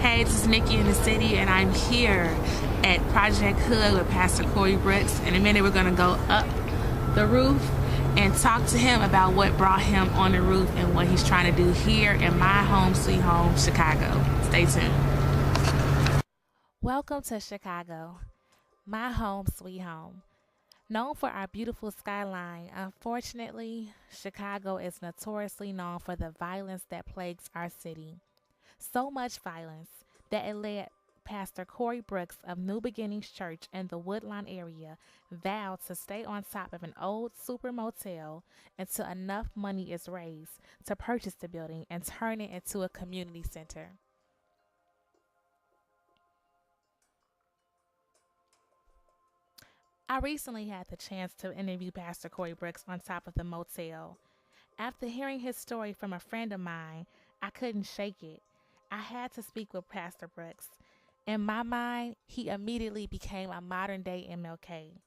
Hey, this is Nikki in the city, and I'm here at Project Hood with Pastor Corey Brooks. In a minute, we're going to go up the roof and talk to him about what brought him on the roof and what he's trying to do here in my home, sweet home, Chicago. Stay tuned. Welcome to Chicago, my home, sweet home. Known for our beautiful skyline, unfortunately, Chicago is notoriously known for the violence that plagues our city. So much violence that it led Pastor Corey Brooks of New Beginnings Church in the Woodlawn area vowed to stay on top of an old super motel until enough money is raised to purchase the building and turn it into a community center. I recently had the chance to interview Pastor Corey Brooks on top of the motel. After hearing his story from a friend of mine, I couldn't shake it. I had to speak with Pastor Brooks. In my mind, he immediately became a modern-day MLK,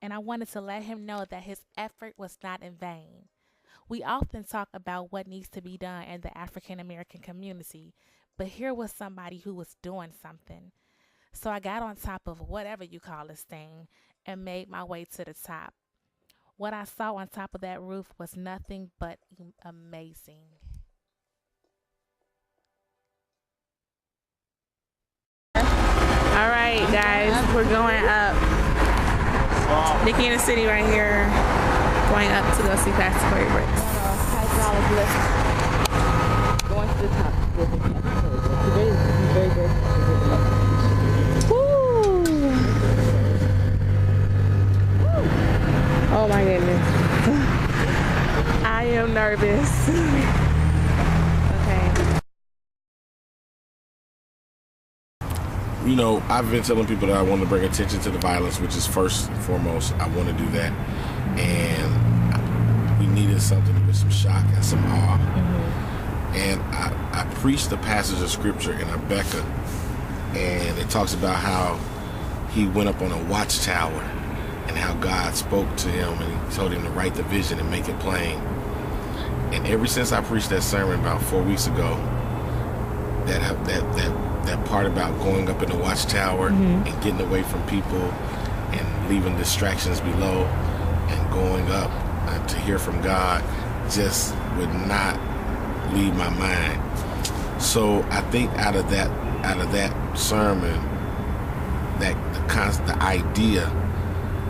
and I wanted to let him know that his effort was not in vain. We often talk about what needs to be done in the African-American community, but here was somebody who was doing something. So I got on top of whatever you call this thing and made my way to the top. What I saw on top of that roof was nothing but amazing. All right, guys, we're going up. Nikki in the city right here, going up to go see Pastor Corey Brooks. Going to the top. Very good. Woo! Oh my goodness. I am nervous. Okay. You know, I've been telling people that I want to bring attention to the violence, which is first and foremost. I want to do that. And we needed something with some shock and some awe. Mm-hmm. And I preached the passage of scripture in Rebecca, and it talks about how he went up on a watchtower and how God spoke to him and he told him to write the vision and make it plain. And ever since I preached that sermon about 4 weeks ago, that part about going up in the watchtower and getting away from people and leaving distractions below and going up to hear from God just would not leave my mind. So I think out of that sermon, that the idea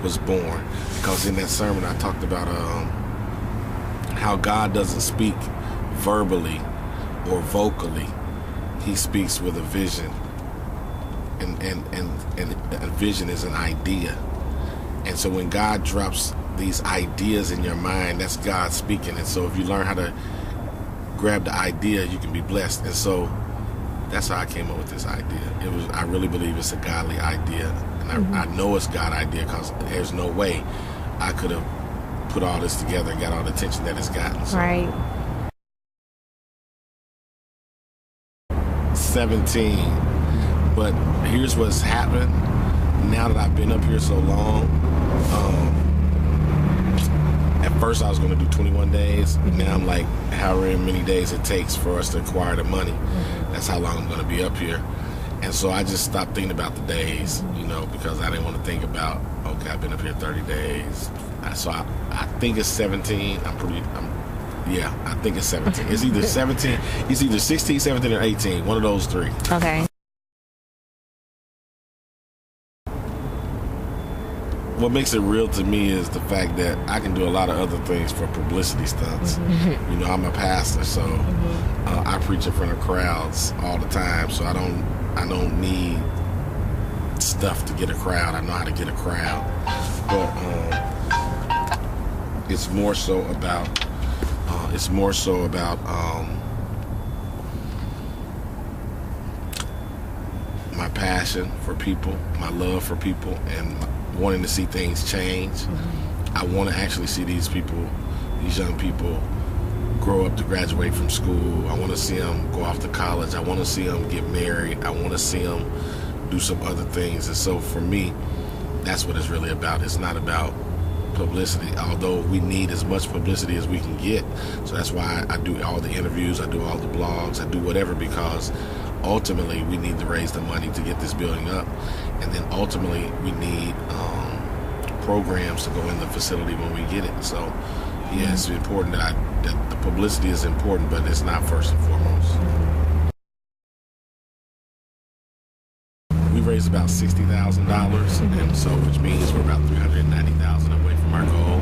was born, because in that sermon I talked about how God doesn't speak verbally or vocally. He speaks with a vision, and a vision is an idea. And so when God drops these ideas in your mind, that's God speaking. And so if you learn how to grab the idea, you can be blessed. And so that's how I came up with this idea. I really believe it's a godly idea, and I know it's God's idea, because there's no way I could have put all this together and got all the attention that it's gotten. So. Right. 17, but here's what's happened now that I've been up here so long. At first I was going to do 21 days, and now I'm like, however many days it takes for us to acquire the money, that's how long I'm going to be up here. And so I just stopped thinking about the days, because I didn't want to think about, okay, I've been up here 30 days. So I think it's 17. Yeah, I think it's 17. It's either 17, it's either 16, 17, or 18. One of those three. Okay. What makes it real to me is the fact that I can do a lot of other things for publicity stunts. I'm a pastor, so I preach in front of crowds all the time. So I don't need stuff to get a crowd. I know how to get a crowd, but it's more so about. My passion for people, my love for people, and wanting to see things change. I want to actually see these young people grow up to graduate from school. I want to see them go off to college. I want to see them get married. I want to see them do some other things. And so for me, that's what it's really about. It's not about publicity, although we need as much publicity as we can get. So that's why I do all the interviews, I do all the blogs, I do whatever, because ultimately we need to raise the money to get this building up, and then ultimately we need programs to go in the facility when we get it. So yeah, it's important that the publicity is important, but it's not first and foremost. We raised about $60,000, and so which means we're about $390,000 away from our goal.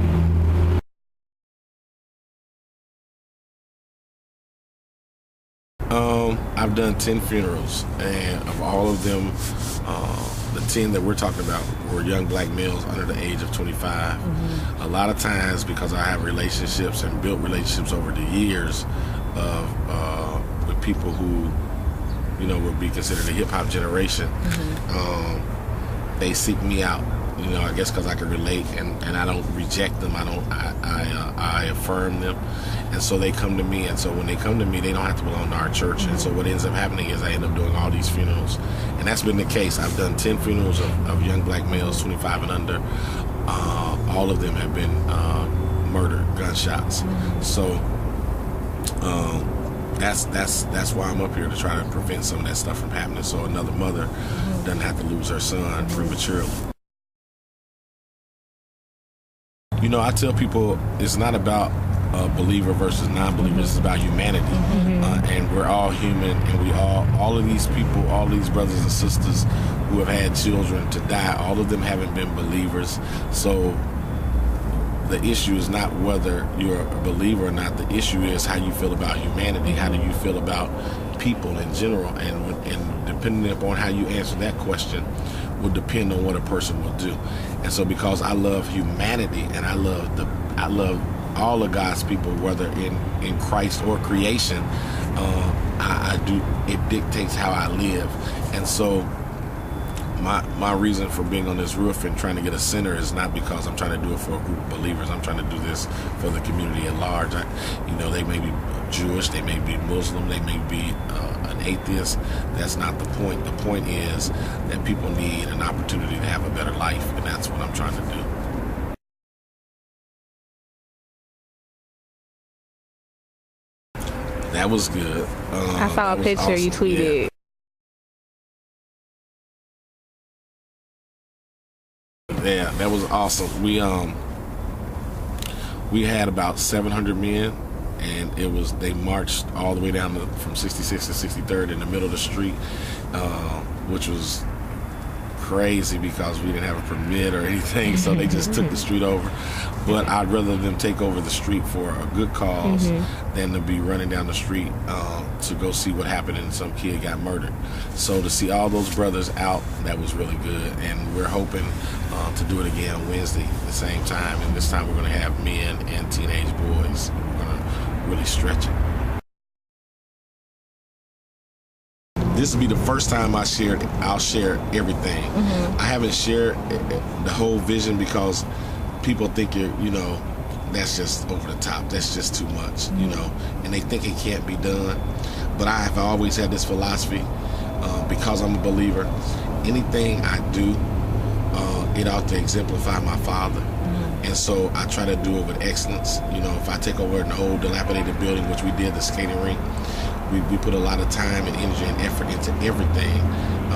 I've done 10 funerals, and of all of them, the 10 that we're talking about were young black males under the age of 25. A lot of times, because I have relationships and built relationships over the years with people who, you know, would be considered a hip-hop generation, they seek me out. You know, I guess because I can relate, and I don't reject them. I affirm them, and so they come to me. And so when they come to me, they don't have to belong to our church. And so what ends up happening is I end up doing all these funerals, and that's been the case. I've done 10 funerals of young black males, 25 and under. All of them have been murdered, gunshots. So that's why I'm up here, to try to prevent some of that stuff from happening, so another mother doesn't have to lose her son prematurely. You know, I tell people it's not about believer versus non-believer. It's about humanity, and we're all human, and all of these people, all these brothers and sisters who have had children to die, all of them haven't been believers. So the issue is not whether you're a believer or not. The issue is how you feel about humanity. How do you feel about people in general? And depending upon how you answer that question would depend on what a person will do. And so because I love humanity, and I love all of God's people, whether in Christ or creation, it dictates how I live. And so my reason for being on this roof and trying to get a center is not because I'm trying to do it for a group of believers. I'm trying to do this for the community at large. They may be Jewish, they may be Muslim, they may be an atheist. That's not the point. The point is that people need an opportunity to have a better life, and that's what I'm trying to do. That was good. I saw a picture awesome. You tweeted. Yeah, that was awesome. We had about 700 men, and they marched all the way down from 66th to 63rd in the middle of the street, which was crazy because we didn't have a permit or anything, so they just took the street over. But I'd rather them take over the street for a good cause than to be running down the street to go see what happened and some kid got murdered. So to see all those brothers out, that was really good, and we're hoping to do it again on Wednesday at the same time, and this time we're going to have men and teenage boys. We're going to really stretch it. This will be the first time I'll share everything. I haven't shared the whole vision because people think that's just over the top. That's just too much, and they think it can't be done. But I have always had this philosophy, because I'm a believer, anything I do, it ought to exemplify my Father. And so I try to do it with excellence. If I take over an old dilapidated building, which we did, the skating rink, we put a lot of time and energy and effort into everything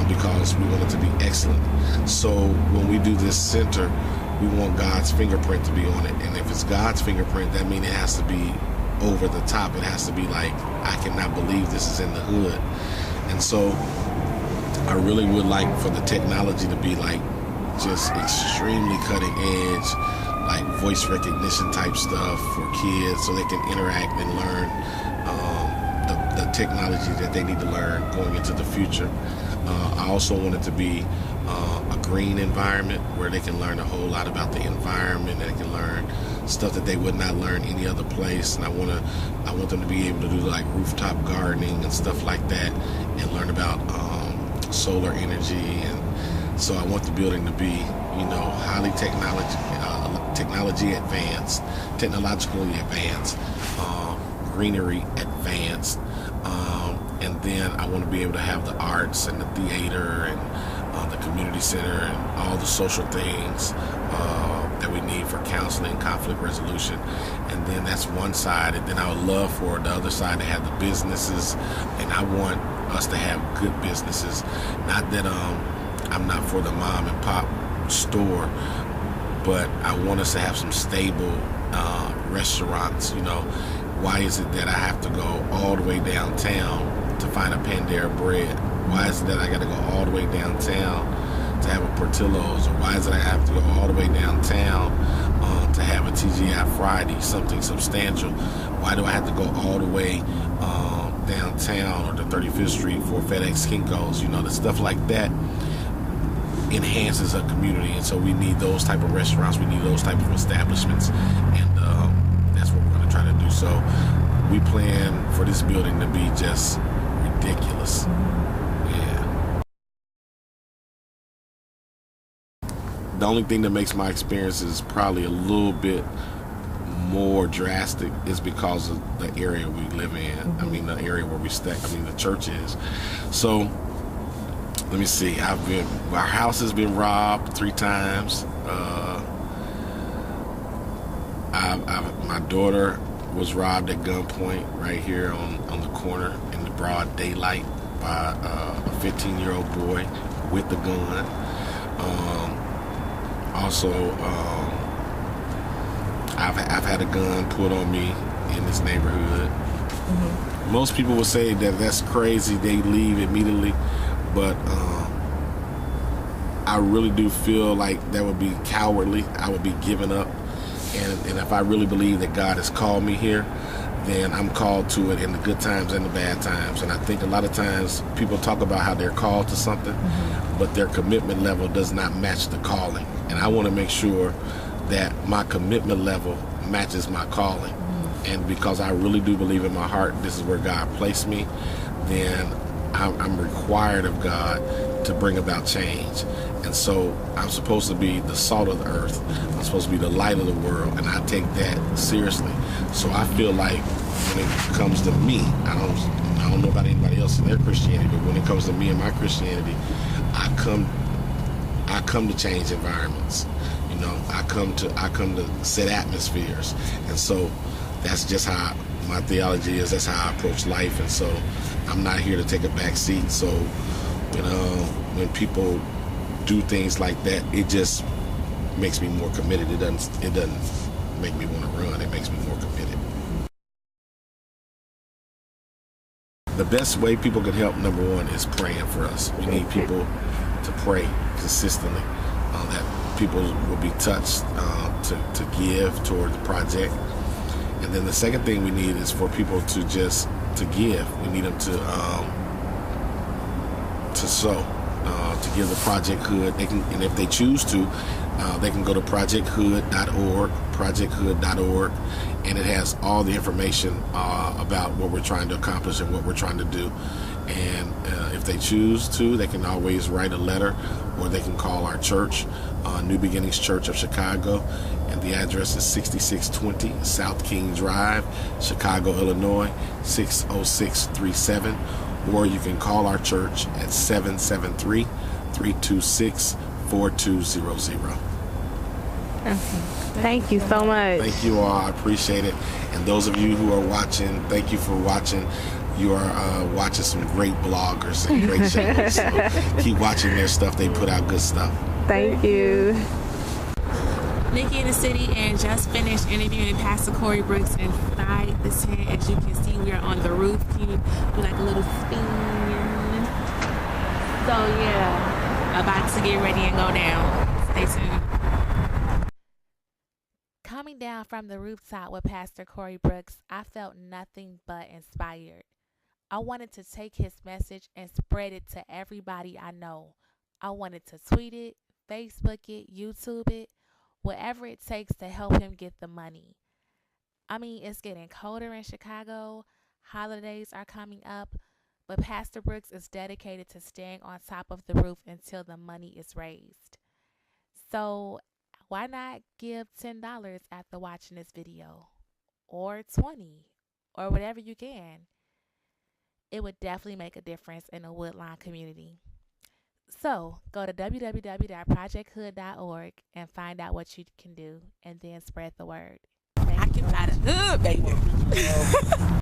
because we want it to be excellent. So when we do this center, we want God's fingerprint to be on it. And if it's God's fingerprint, that means it has to be over the top. It has to be like, I cannot believe this is in the hood. And so I really would like for the technology to be like just extremely cutting edge, like voice recognition type stuff for kids so they can interact and learn the technology that they need to learn going into the future. I also want it to be a green environment where they can learn a whole lot about the environment, and they can learn stuff that they would not learn any other place. And I want them to be able to do like rooftop gardening and stuff like that, and learn about solar energy. And so I want the building to be, highly technologically advanced, greenery advanced, and then I want to be able to have the arts and the theater and the community center and all the social things that we need for counseling, conflict resolution. And then that's one side, and then I would love for the other side to have the businesses, and I want us to have good businesses. Not that I'm not for the mom and pop store, but I want us to have some stable restaurants. Why is it that I have to go all the way downtown to find a Pandera bread? Why is it that I got to go all the way downtown to have a Portillo's? Or why is it I have to go all the way downtown to have a TGI Friday, something substantial? Why do I have to go all the way downtown or to 35th Street for FedEx Kinko's? The stuff like that enhances a community, and so we need those type of restaurants, we need those type of establishments, and that's what we're going to try to do. So we plan for this building to be just ridiculous. Yeah. The only thing that makes my experiences probably a little bit more drastic is because of the area we live in. I mean, the area where we stay. I mean, the church is. So let me see. Our house has been robbed 3 times. My daughter was robbed at gunpoint right here on the corner in the broad daylight by a 15-year-old boy with a gun. Also, I've had a gun put on me in this neighborhood. Most people would say that that's crazy. They leave immediately. But I really do feel like that would be cowardly. I would be giving up. And if I really believe that God has called me here, then I'm called to it in the good times and the bad times. And I think a lot of times people talk about how they're called to something, but their commitment level does not match the calling. And I want to make sure that my commitment level matches my calling. And because I really do believe in my heart this is where God placed me, then I'm required of God to bring about change. And so I'm supposed to be the salt of the earth. I'm supposed to be the light of the world, and I take that seriously. So I feel like when it comes to me, I don't know about anybody else in their Christianity, but when it comes to me and my Christianity, I come to change environments. I come to set atmospheres. And so that's just how my theology is. That's how I approach life. And so I'm not here to take a back seat. So when people do things like that, it just makes me more committed. It doesn't make me want to run. It makes me more committed. The best way people can help, number one, is praying for us. We need people to pray consistently, that people will be touched to give toward the project. And then the second thing we need is for people to give. We need them to sow, to give the Project Hood. And if they choose to, they can go to projecthood.org, and it has all the information about what we're trying to accomplish and what we're trying to do. And if they choose to, they can always write a letter, or they can call our church, New Beginnings Church of Chicago, and the address is 6620 South King Drive, Chicago, Illinois, 60637. Or you can call our church at 773-326-4200. Thank you so much. Thank you all. I appreciate it. And those of you who are watching, thank you for watching. You are watching some great bloggers and great channels. So keep watching their stuff. They put out good stuff. Thank you. Nikki in the city, and just finished interviewing Pastor Corey Brooks inside the tent. As you can see, we are on the roof. Can you do like a little spin? So yeah, about to get ready and go down. Stay tuned. Coming down from the rooftop with Pastor Corey Brooks, I felt nothing but inspired. I wanted to take his message and spread it to everybody I know. I wanted to tweet it, Facebook it, YouTube it, whatever it takes to help him get the money. I mean, it's getting colder in Chicago. Holidays are coming up, but Pastor Brooks is dedicated to staying on top of the roof until the money is raised. So why not give $10 after watching this video, or $20, or whatever you can? It would definitely make a difference in the Woodlawn community. So go to www.projecthood.org and find out what you can do, and then spread the word. I can find a hood, baby.